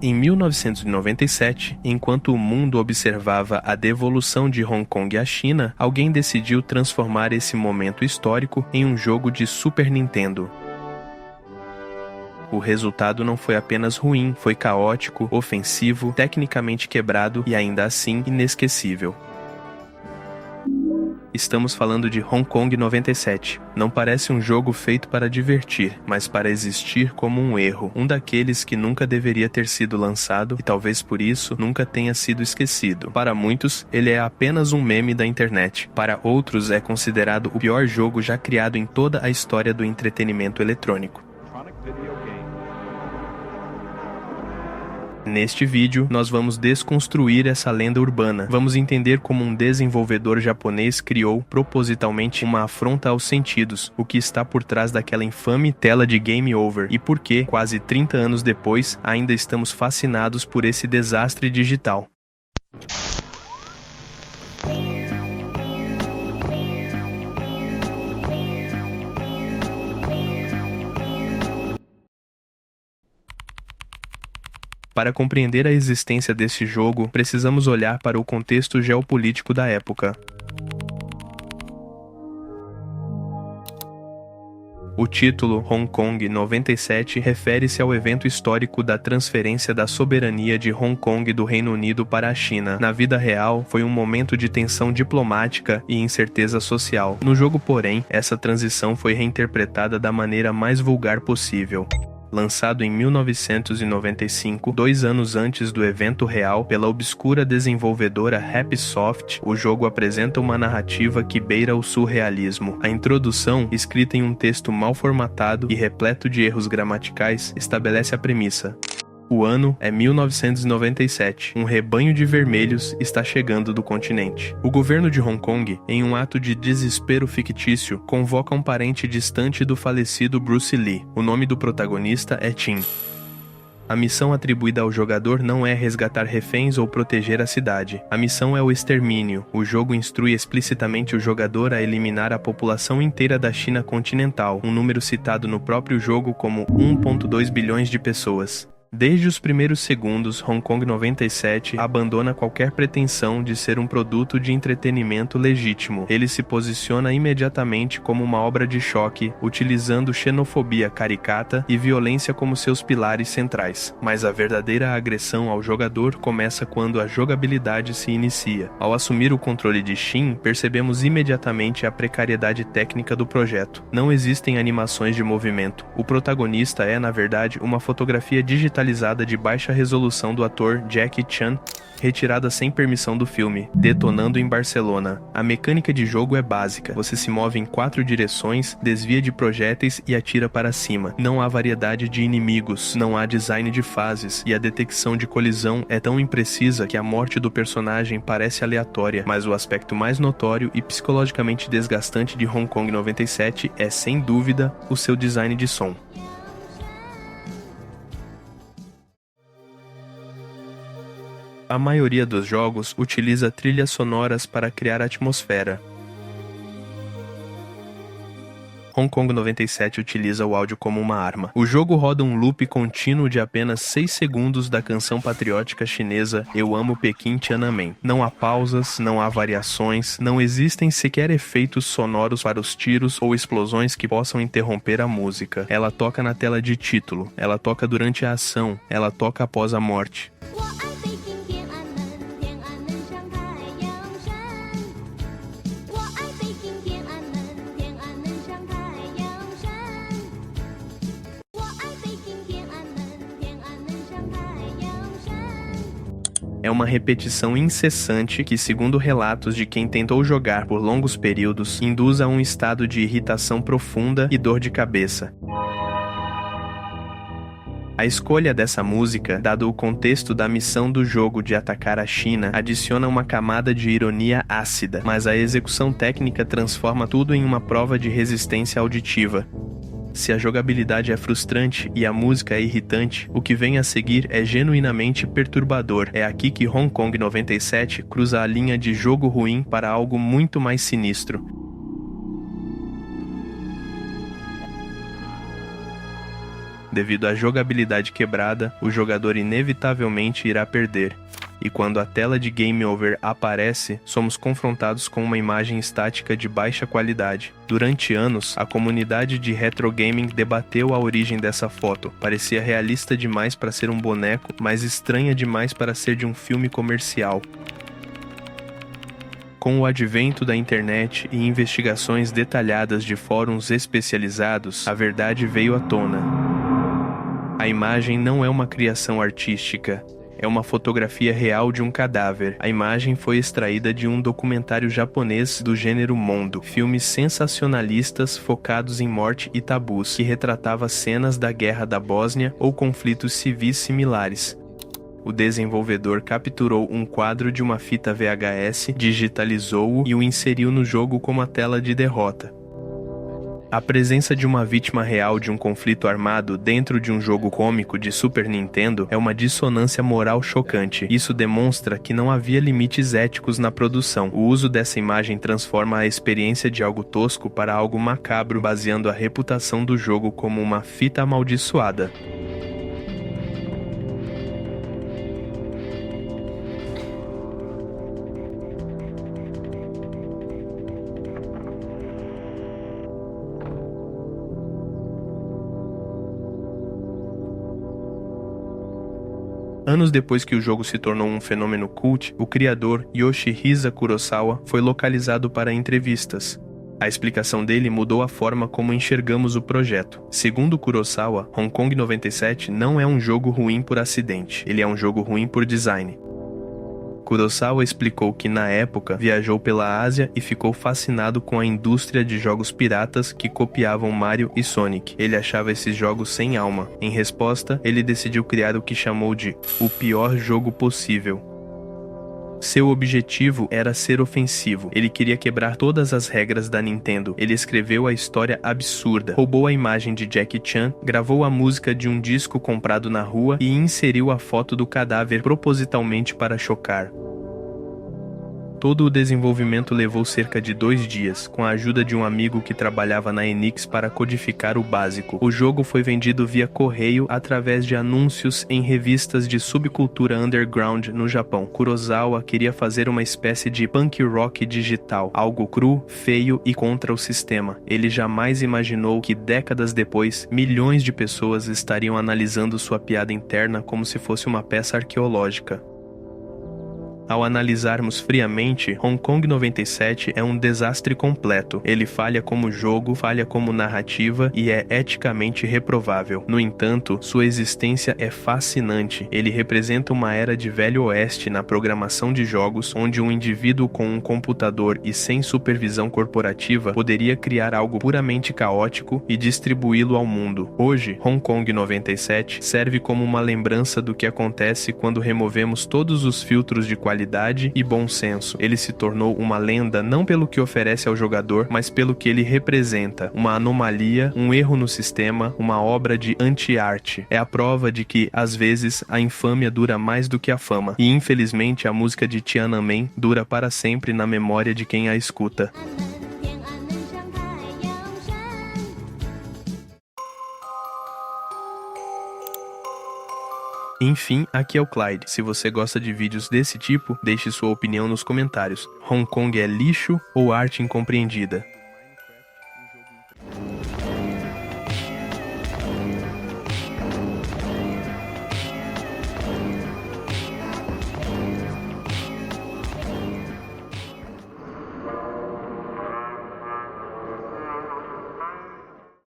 Em 1997, enquanto o mundo observava a devolução de Hong Kong à China, alguém decidiu transformar esse momento histórico em um jogo de Super Nintendo. O resultado não foi apenas ruim, foi caótico, ofensivo, tecnicamente quebrado e ainda assim inesquecível. Estamos falando de Hong Kong 97. Não parece um jogo feito para divertir, mas para existir como um erro, um daqueles que nunca deveria ter sido lançado e talvez por isso nunca tenha sido esquecido. Para muitos, ele é apenas um meme da internet. Para outros, é considerado o pior jogo já criado em toda a história do entretenimento eletrônico. Neste vídeo, nós vamos desconstruir essa lenda urbana. Vamos entender como um desenvolvedor japonês criou propositalmente uma afronta aos sentidos, o que está por trás daquela infame tela de Game Over e por que, quase 30 anos depois, ainda estamos fascinados por esse desastre digital. Para compreender a existência deste jogo, precisamos olhar para o contexto geopolítico da época. O título Hong Kong 97 refere-se ao evento histórico da transferência da soberania de Hong Kong do Reino Unido para a China. Na vida real, foi um momento de tensão diplomática e incerteza social. No jogo, porém, essa transição foi reinterpretada da maneira mais vulgar possível. Lançado em 1995, 2 anos antes do evento real, pela obscura desenvolvedora Happysoft, o jogo apresenta uma narrativa que beira o surrealismo. A introdução, escrita em um texto mal formatado e repleto de erros gramaticais, estabelece a premissa. O ano é 1997. Um rebanho de vermelhos está chegando do continente. O governo de Hong Kong, em um ato de desespero fictício, convoca um parente distante do falecido Bruce Lee. O nome do protagonista é Tim. A missão atribuída ao jogador não é resgatar reféns ou proteger a cidade. A missão é o extermínio. O jogo instrui explicitamente o jogador a eliminar a população inteira da China continental, um número citado no próprio jogo como 1,2 bilhões de pessoas. Desde os primeiros segundos, Hong Kong 97 abandona qualquer pretensão de ser um produto de entretenimento legítimo. Ele se posiciona imediatamente como uma obra de choque, utilizando xenofobia caricata e violência como seus pilares centrais. Mas a verdadeira agressão ao jogador começa quando a jogabilidade se inicia. Ao assumir o controle de Xin, percebemos imediatamente a precariedade técnica do projeto. Não existem animações de movimento. O protagonista é, na verdade, uma fotografia digital de baixa resolução do ator Jackie Chan, retirada sem permissão do filme, detonando em Barcelona. A mecânica de jogo é básica. Você se move em 4 direções, desvia de projéteis e atira para cima. Não há variedade de inimigos, não há design de fases, e a detecção de colisão é tão imprecisa que a morte do personagem parece aleatória, mas o aspecto mais notório e psicologicamente desgastante de Hong Kong 97 é, sem dúvida, o seu design de som. A maioria dos jogos utiliza trilhas sonoras para criar atmosfera. Hong Kong 97 utiliza o áudio como uma arma. O jogo roda um loop contínuo de apenas 6 segundos da canção patriótica chinesa Eu Amo Pequim Tiananmen. Não há pausas, não há variações, não existem sequer efeitos sonoros para os tiros ou explosões que possam interromper a música. Ela toca na tela de título, ela toca durante a ação, ela toca após a morte. É uma repetição incessante que, segundo relatos de quem tentou jogar por longos períodos, induz a um estado de irritação profunda e dor de cabeça. A escolha dessa música, dado o contexto da missão do jogo de atacar a China, adiciona uma camada de ironia ácida, mas a execução técnica transforma tudo em uma prova de resistência auditiva. Se a jogabilidade é frustrante e a música é irritante, o que vem a seguir é genuinamente perturbador. É aqui que Hong Kong 97 cruza a linha de jogo ruim para algo muito mais sinistro. Devido à jogabilidade quebrada, o jogador inevitavelmente irá perder. E quando a tela de Game Over aparece, somos confrontados com uma imagem estática de baixa qualidade. Durante anos, a comunidade de retro gaming debateu a origem dessa foto. Parecia realista demais para ser um boneco, mas estranha demais para ser de um filme comercial. Com o advento da internet e investigações detalhadas de fóruns especializados, a verdade veio à tona. A imagem não é uma criação artística. É uma fotografia real de um cadáver. A imagem foi extraída de um documentário japonês do gênero Mondo, filmes sensacionalistas focados em morte e tabus, que retratava cenas da Guerra da Bósnia ou conflitos civis similares. O desenvolvedor capturou um quadro de uma fita VHS, digitalizou-o e o inseriu no jogo como a tela de derrota. A presença de uma vítima real de um conflito armado dentro de um jogo cômico de Super Nintendo é uma dissonância moral chocante. Isso demonstra que não havia limites éticos na produção. O uso dessa imagem transforma a experiência de algo tosco para algo macabro, baseando a reputação do jogo como uma fita amaldiçoada. Anos depois que o jogo se tornou um fenômeno cult, o criador Yoshihisa Kurosawa foi localizado para entrevistas. A explicação dele mudou a forma como enxergamos o projeto. Segundo Kurosawa, Hong Kong 97 não é um jogo ruim por acidente, ele é um jogo ruim por design. Kurosawa explicou que na época viajou pela Ásia e ficou fascinado com a indústria de jogos piratas que copiavam Mario e Sonic. Ele achava esses jogos sem alma. Em resposta, ele decidiu criar o que chamou de o pior jogo possível. Seu objetivo era ser ofensivo. Ele queria quebrar todas as regras da Nintendo. Ele escreveu a história absurda, roubou a imagem de Jackie Chan, gravou a música de um disco comprado na rua e inseriu a foto do cadáver propositalmente para chocar. Todo o desenvolvimento levou cerca de 2 dias, com a ajuda de um amigo que trabalhava na Enix para codificar o básico. O jogo foi vendido via correio através de anúncios em revistas de subcultura underground no Japão. Kurosawa queria fazer uma espécie de punk rock digital, algo cru, feio e contra o sistema. Ele jamais imaginou que décadas depois, milhões de pessoas estariam analisando sua piada interna como se fosse uma peça arqueológica. Ao analisarmos friamente, Hong Kong 97 é um desastre completo. Ele falha como jogo, falha como narrativa e é eticamente reprovável. No entanto, sua existência é fascinante. Ele representa uma era de velho oeste na programação de jogos, onde um indivíduo com um computador e sem supervisão corporativa poderia criar algo puramente caótico e distribuí-lo ao mundo. Hoje, Hong Kong 97 serve como uma lembrança do que acontece quando removemos todos os filtros de qualidade e bom senso. Ele se tornou uma lenda não pelo que oferece ao jogador, mas pelo que ele representa. Uma anomalia, um erro no sistema, uma obra de anti-arte. É a prova de que, às vezes, a infâmia dura mais do que a fama. E, infelizmente, a música de Tiananmen dura para sempre na memória de quem a escuta. Enfim, aqui é o Clyde. Se você gosta de vídeos desse tipo, deixe sua opinião nos comentários. Hong Kong é lixo ou arte incompreendida?